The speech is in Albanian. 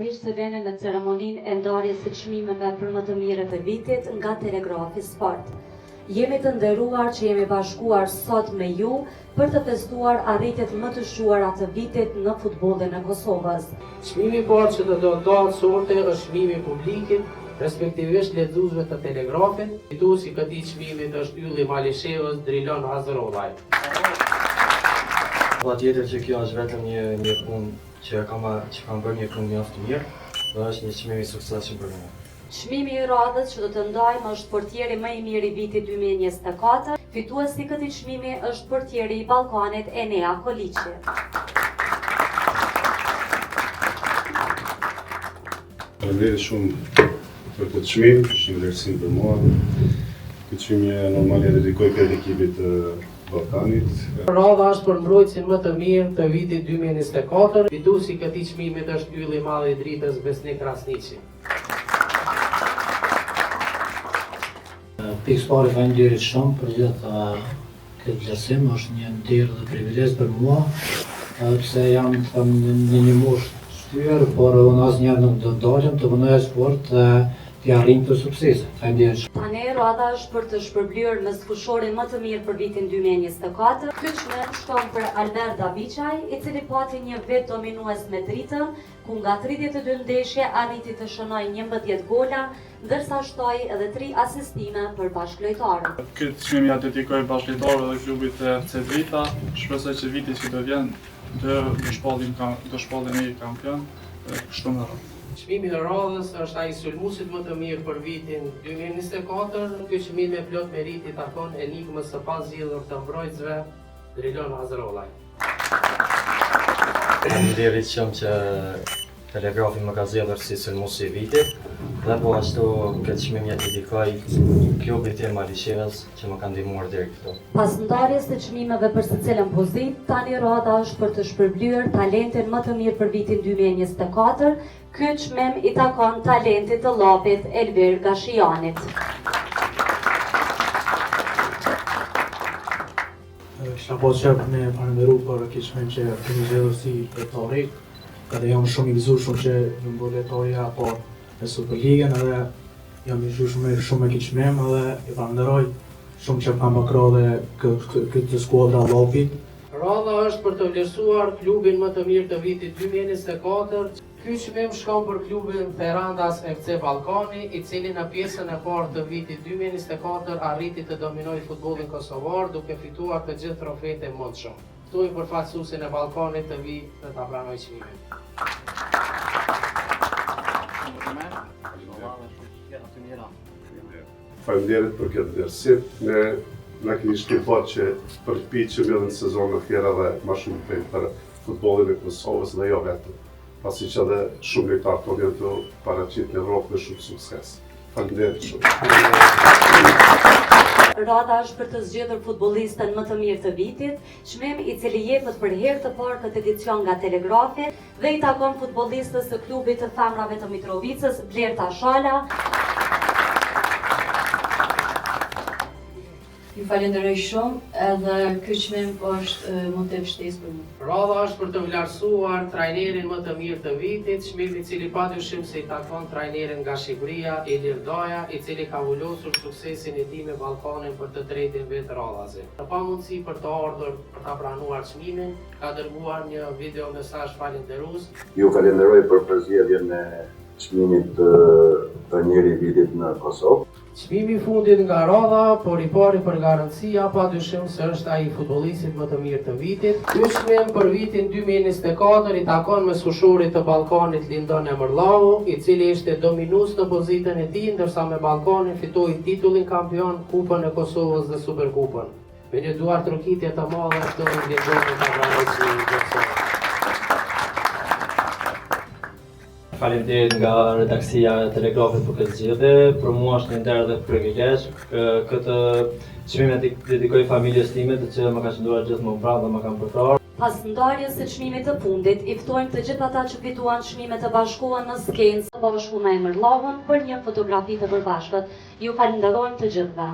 Ishte së vene në ceremoninë e ndarjes së çmimeve për më të mirët e vitit nga Telegrafi Sport. Jemi të nderuar që jemi bashkuar sot me ju për të festuar arritjet më të shuara të vitit në futbollin e Kosovës. Çmimi i parë që do ndahet sonte është çmimi i publikut, respektivisht lexuesve të Telegrafit. Fituesi i këtij çmimi është Ylli Malishevës Drilon Hazërollaj. Patjetër që kjo është vetëm një punë që kam bërë një punë mjaft të mirë dhe është një çmim i suksesshëm për mua. Çmimi i radhës që do të ndajmë është portieri më i mirë i vitit 2024. Fituesi i këtij çmimi është portieri i Ballkanit Enea Koliçi. Faleminderit shumë për këtë çmim, është një vlerësim për mua. Këtë çmim normalisht e dedikoj këtë ekipit të Ballkanit. Radha është për mbrojtësin më të mirë të vitit 2024. Fituesi i këtij çmimi është Ylli i Madh i Dritës Besnik Krasniqi. Pikës pari faleminderit shumë për gjithë këtë vlerësim, është një nderë dhe privilegj për mua, pse jam në një moshë shtyr, por unë asnjëherë nuk do të dalem të punoj sport dhe të arrijm të suksese. Faleminderit. Tani radha është për të shpërblyer me sfushorin më të mirë për vitin 2024. Ky çmim shkon për Albert Daviçaj, i cili pati një vit dominues me Dritën, ku nga 32 ndeshje arriti të shënojë 11 gola, ndërsa shtoi edhe 3 asistime për bashkëlojtarët. Këtë çmim ja dedikoj bashkëlojtarëve dhe klubit të FC Drita. Shpresoj që viti që do vjen do shpallin e kampion, kështu me radhë. Çmimi i radhës është ai sulmuesit më të mirë për vitin 2024. Ky çmim me plot merit i takon enigmës së pazgjidhur të mbrojtësve Drilon Hazërollaj. Faleminderit shumë që Telegrafi më ka zgjedhur si sulmuesi i vitit dhe po ashtu këtë çmim ja dedikoj klubit tim Malishevës që më ka ndihmuar deri këtu. Pas ndarjes së çmimeve për secilën pozitë, tani radha është për të shpërblyer talentin më të mirë për vitin 2024. Ky çmim i takon talentit të llapit Elvir Gashianit. Kisha pas qef me falenderu për këtë çmim që kemi zgjedhur si lojtari, edhe jam shumë i gëzuar që në bëj lojtaria apo në Superligën, edhe jam i gëzuar shumë me këtë çmim edhe i falenderoj shumë që kam bakrë këtë skuadra llapit. Radha është për të vlerësuar klubin më të mirë të vitit 2024. Ky çmim shkon për klubin Perandas FC Ballkani, i cili në pjesën e parë të vitit 2024 arriti të dominojë futbollin kosovar duke fituar të gjithë trofejt e mundshëm. Ftoj përfaqësuesin e Ballkanit të vijë dhe ta pranojë çmimin. Faleminderit për këtë vlerësim. Na keni shtypur që përpiqem që mbyllen sezonin e tjerë dhe më shumë për futbollin e Kosovës dhe jo vetëm. Pasi që edhe shumë lojtarë tonë janë të paraqitur në Evropë me shumë sukses. Faleminderit shumë. Radha është për të zgjedhur futbollistën më të mirë të vitit, çmim i cili jepet për herë të parë këtë edicion nga Telegrafi dhe i takon futbollistës së klubit të femrave të Mitrovicës, Blerta Shala. Ju falenderoj shumë edhe ky çmim është motiv shtesë për mua. Radha është për të vlerësuar trajnerin më të mirë të vitit, çmim i cili padyshim se i takon trajnerin nga Shqipëria, Ilir Daja, i cili ka vullosur suksesin e tij me Ballkanin për të tretin vit radhazi. Në pamundësi për të ardhur për ta pranuar çmimin, ka dërguar një video mesazh falënderues. Ju falenderoj për përzgjedhjen e çmimit të trajnerit i vitit në Kosovë. Çmimi i fundit nga radha, por i pari për garancia, padyshim se është ai futbollistit më të mirë të vitit. Ky çmim për vitin 2024 i takon me sfushorit të Ballkanit Lindon Emërllau, i cili ishte dominues në pozitën e tij, ndërsa me Ballkanin fitoi titullin kampion, Kupën e Kosovës dhe Superkupën. Me një duar trokitje të madhe, do të vjen ta pranojë çmimin. Faleminderit nga redaksia e Telegrafit për këtë zgjedhje. Për mua është një nder dhe privilegj. Këtë çmim e dedikoj familjes time, të cilët më kanë qëndruar gjithmonë pranë dhe më kanë përkrahur. Pas ndarjes së çmimit të fundit, i ftojmë të gjithë ata që fituan çmimet e bashkuara në skencë bashku me Emërllavën për një fotografi të përbashkët. Ju falenderojmë të gjithëve.